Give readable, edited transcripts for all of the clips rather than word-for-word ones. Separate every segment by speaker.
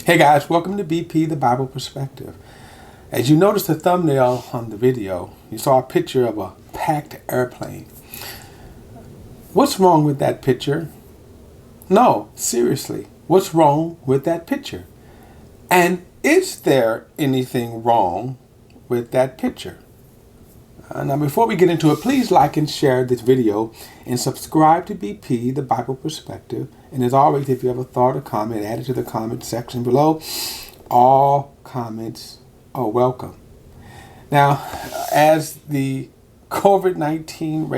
Speaker 1: Hey guys, welcome to BP, the Bible Perspective. As you noticed the thumbnail on the video, you saw a picture of a packed airplane. What's wrong with that picture? No, seriously, what's wrong with that picture? And is there anything wrong with that picture? Now before we get into it, please like and share this video and subscribe to BP, the Bible Perspective. And as always, if you have a thought or comment, add it to the comment section below. All comments are welcome. Now, as the COVID-19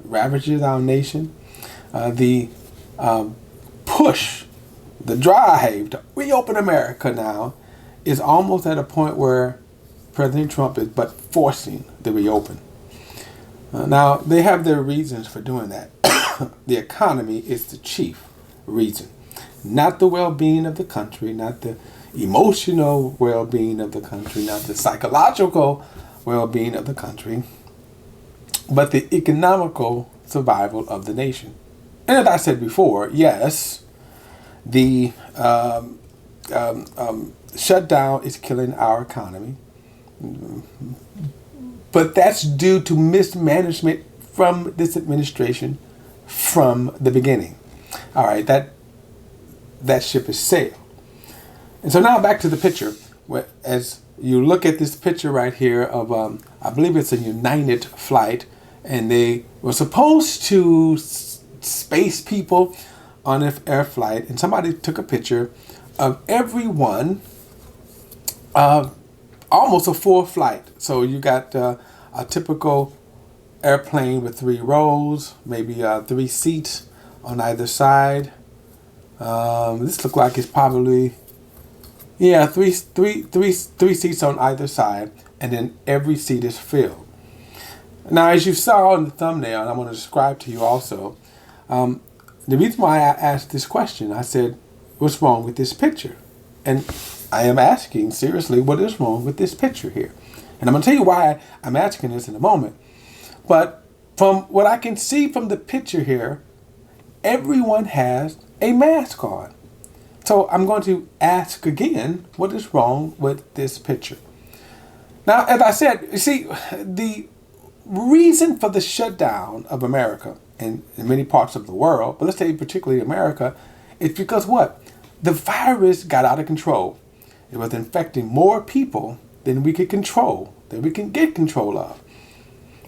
Speaker 1: ravages our nation, the push, the drive to reopen America now is almost at a point where President Trump is but forcing the reopen. Now, they have their reasons for doing that. The economy is the chief reason, not the well-being of the country, not the emotional well-being of the country, not the psychological well-being of the country, but the economical survival of the nation. And as I said before, yes, the shutdown is killing our economy. But that's due to mismanagement from this administration from the beginning. All right, that ship has sailed. And so now back to the picture. As you look at this picture right here of, I believe it's a United flight, and they were supposed to space people on an air flight, and somebody took a picture of everyone almost a full flight. So you got a typical airplane with 3 rows, maybe 3 seats on either side. This looks like it's probably, three seats on either side, and then every seat is filled. Now, as you saw in the thumbnail, and I'm going to describe to you also, the reason why I asked this question, I said, what's wrong with this picture? And I am asking seriously, what is wrong with this picture here? And I'm going to tell you why I'm asking this in a moment. But from what I can see from the picture here, everyone has a mask on. So I'm going to ask again, what is wrong with this picture? Now, as I said, you see, the reason for the shutdown of America and in many parts of the world, but let's say particularly America, is because what? The virus got out of control. It was infecting more people than we could control, than we can get control of.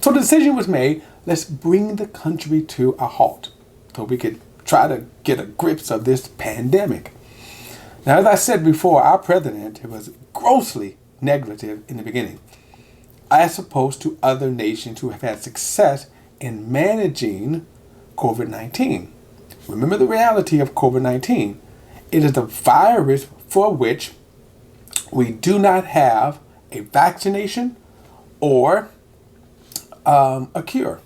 Speaker 1: So the decision was made, let's bring the country to a halt so we could try to get a grips of this pandemic. Now, as I said before, our president was grossly negligent in the beginning, as opposed to other nations who have had success in managing COVID-19. Remember the reality of COVID-19. It is a virus for which we do not have a vaccination or a cure.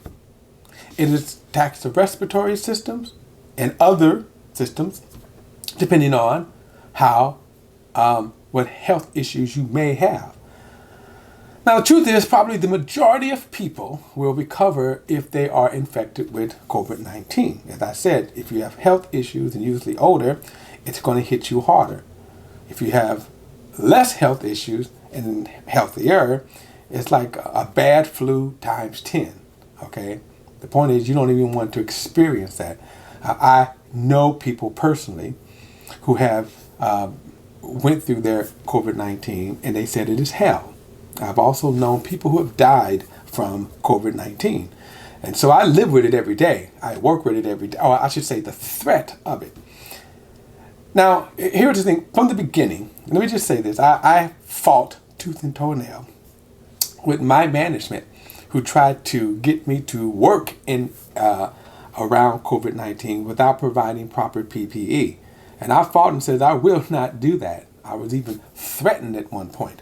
Speaker 1: It attacks the respiratory systems and other systems, depending on what health issues you may have. Now, the truth is, probably the majority of people will recover if they are infected with COVID-19. As I said, if you have health issues and usually older, it's going to hit you harder. If you have less health issues and healthier, it's like a bad flu times 10. Okay? The point is, you don't even want to experience that. I know people personally who have went through their COVID-19 and they said it is hell. I've also known people who have died from COVID-19. And so I live with it every day. I work with it every day. Or I should say the threat of it. Now, here's the thing. From the beginning, let me just say this. I fought tooth and toenail with my management who tried to get me to work in around COVID-19 without providing proper PPE. And I fought and said, I will not do that. I was even threatened at one point.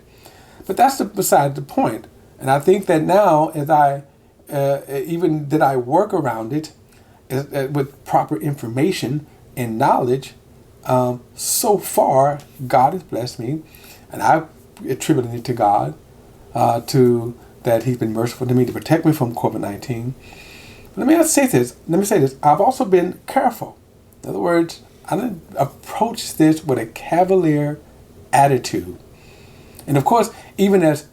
Speaker 1: But that's beside the point. And I think that now, as I even that I work around it with proper information and knowledge, so far God has blessed me, and I attribute it to God, to that He's been merciful to me to protect me from COVID-19. Let me say this. I've also been careful. In other words, I didn't approach this with a cavalier attitude. And of course, even as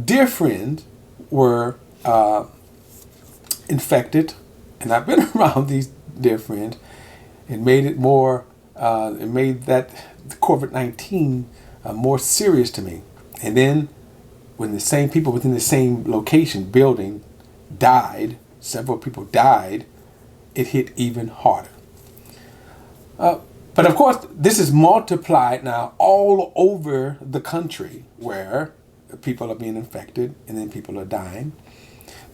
Speaker 1: dear friends were infected, and I've been around these dear friends, it made it more, it made that COVID-19 more serious to me. And then when the same people within the same location, building, died, several people died, it hit even harder. But of course, this is multiplied now all over the country where people are being infected and then people are dying.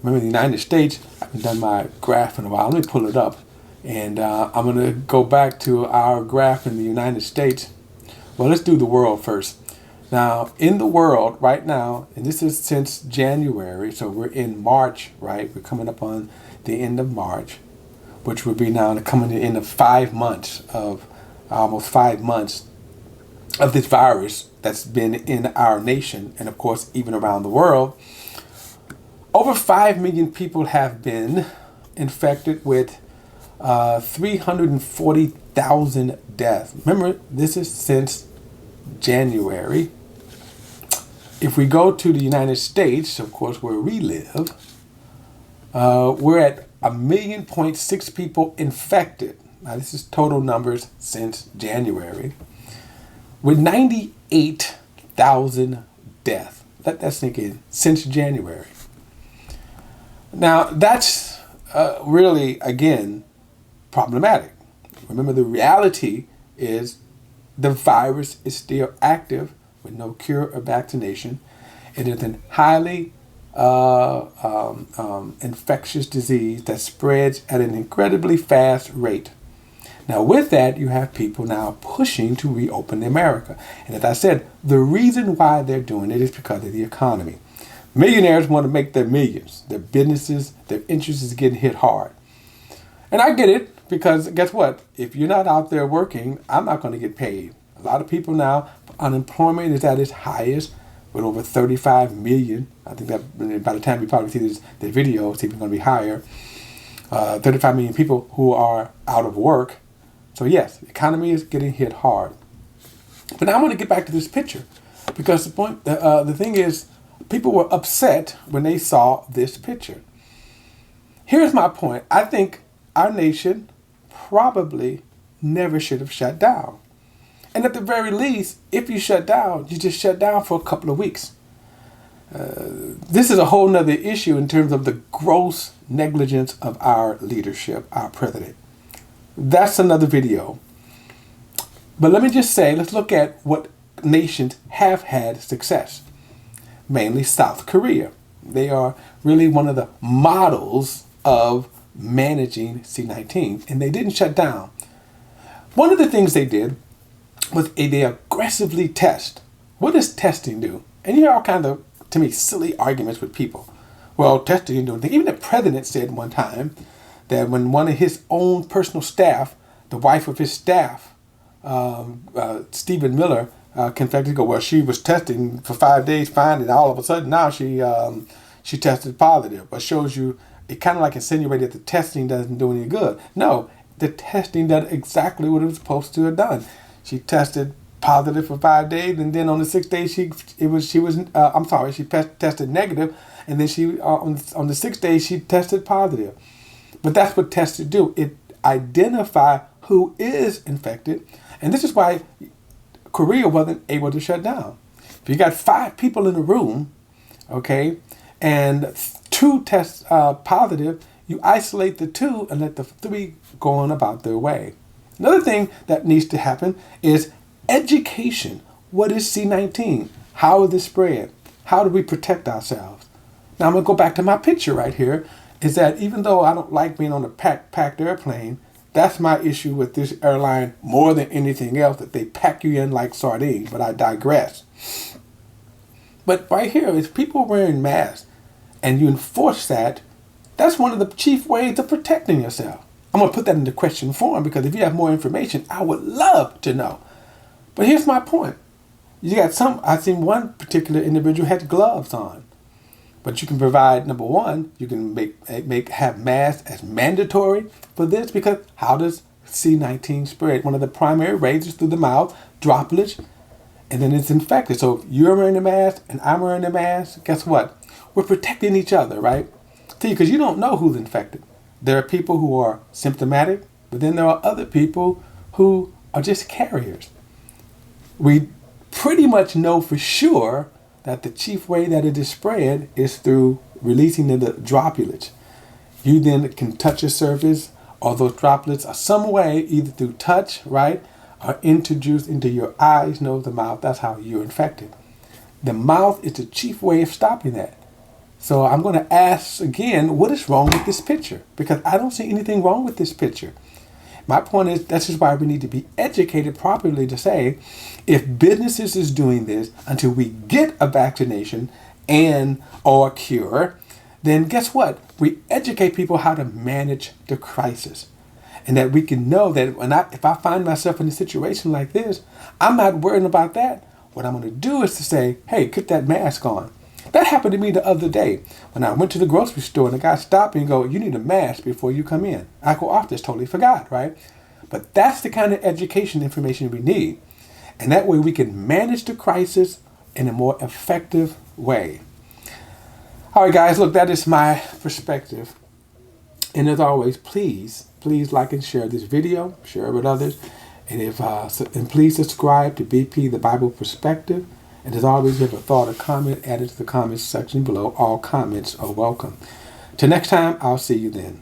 Speaker 1: Remember, in the United States, I haven't done my graph in a while. Let me pull it up. And I'm going to go back to our graph in the United States. Well, let's do the world first. Now, in the world right now, and this is since January, so we're in March, right? We're coming up on the end of March, which would be now coming to the end of 5 months of, almost 5 months of this virus that's been in our nation, and of course, even around the world. Over 5 million people have been infected with 340,000 deaths. Remember, this is since January. If we go to the United States, of course, where we live, we're at 1.6 million people infected. Now, this is total numbers since January, with 98,000 deaths. Let that sink in, since January. Now, that's really, again, problematic. Remember, the reality is the virus is still active with no cure or vaccination. It is a highly infectious disease that spreads at an incredibly fast rate. Now, with that, you have people now pushing to reopen America. And as I said, the reason why they're doing it is because of the economy. Millionaires want to make their millions. Their businesses, their interests is getting hit hard. And I get it, because guess what? If you're not out there working, I'm not going to get paid. A lot of people now, unemployment is at its highest with over 35 million. I think that by the time you probably see this video, it's even going to be higher. 35 million people who are out of work. So yes, the economy is getting hit hard. But now I want to get back to this picture, because the thing is, people were upset when they saw this picture. Here's my point. I think our nation probably never should have shut down. And at the very least, if you shut down, you just shut down for a couple of weeks. This is a whole nother issue in terms of the gross negligence of our leadership, our president. That's another video. But let me just say, let's look at what nations have had success. Mainly South Korea. They are really one of the models of managing C-19, and they didn't shut down. One of the things they did was they aggressively test. What does testing do? And you hear all kinds of, to me, silly arguments with people. Well, testing didn't do anything. Even the president said one time that when one of his own personal staff, the wife of his staff, Stephen Miller, confessed to go, well, she was testing for 5 days fine, and all of a sudden now she tested positive. But shows you, it kind of like insinuated that the testing doesn't do any good. No, the testing did exactly what it was supposed to have done. She tested positive for 5 days, and then on the 6th day she tested negative, and then she on the 6th day she tested positive. But that's what tests do. It identify who is infected, and this is why Korea wasn't able to shut down. If you got 5 people in a room, okay, and 2 test positive, you isolate the 2 and let the 3 go on about their way. Another thing that needs to happen is education. What is C-19? How is this spread? How do we protect ourselves? Now I'm going to go back to my picture right here, is that even though I don't like being on a packed airplane, that's my issue with this airline more than anything else, that they pack you in like sardines, but I digress. But right here, is people wearing masks and you enforce that, that's one of the chief ways of protecting yourself. I'm going to put that into question form, because if you have more information, I would love to know. But here's my point. You got I've seen one particular individual had gloves on. But you can provide, number one, you can have masks as mandatory for this, because how does C-19 spread. One of the primary ways is through the mouth, droplets, and then it's infected. So if you're wearing a mask and I'm wearing a mask, guess what? We're protecting each other, right? See, because you don't know who's infected. There are people who are symptomatic, but then there are other people who are just carriers. We pretty much know for sure that the chief way that it is spread is through releasing the droplets. You then can touch a surface, or those droplets are some way, either through touch, right, or introduced into your eyes, nose, and mouth. That's how you're infected. The mouth is the chief way of stopping that. So I'm going to ask again, what is wrong with this picture? Because I don't see anything wrong with this picture. My point is, that's just why we need to be educated properly to say, if businesses is doing this until we get a vaccination and or cure, then guess what? We educate people how to manage the crisis. And that we can know that if I find myself in a situation like this, I'm not worrying about that. What I'm going to do is to say, hey, put that mask on. That happened to me the other day when I went to the grocery store and the guy stopped me and go, you need a mask before you come in. I go, off this, totally forgot, right? But that's the kind of education information we need. And that way we can manage the crisis in a more effective way. All right, guys, look, that is my perspective. And as always, please like and share this video, share it with others. And please subscribe to BP, the Bible Perspective. And as always, if you have a thought or comment, add it to the comments section below. All comments are welcome. Till next time, I'll see you then.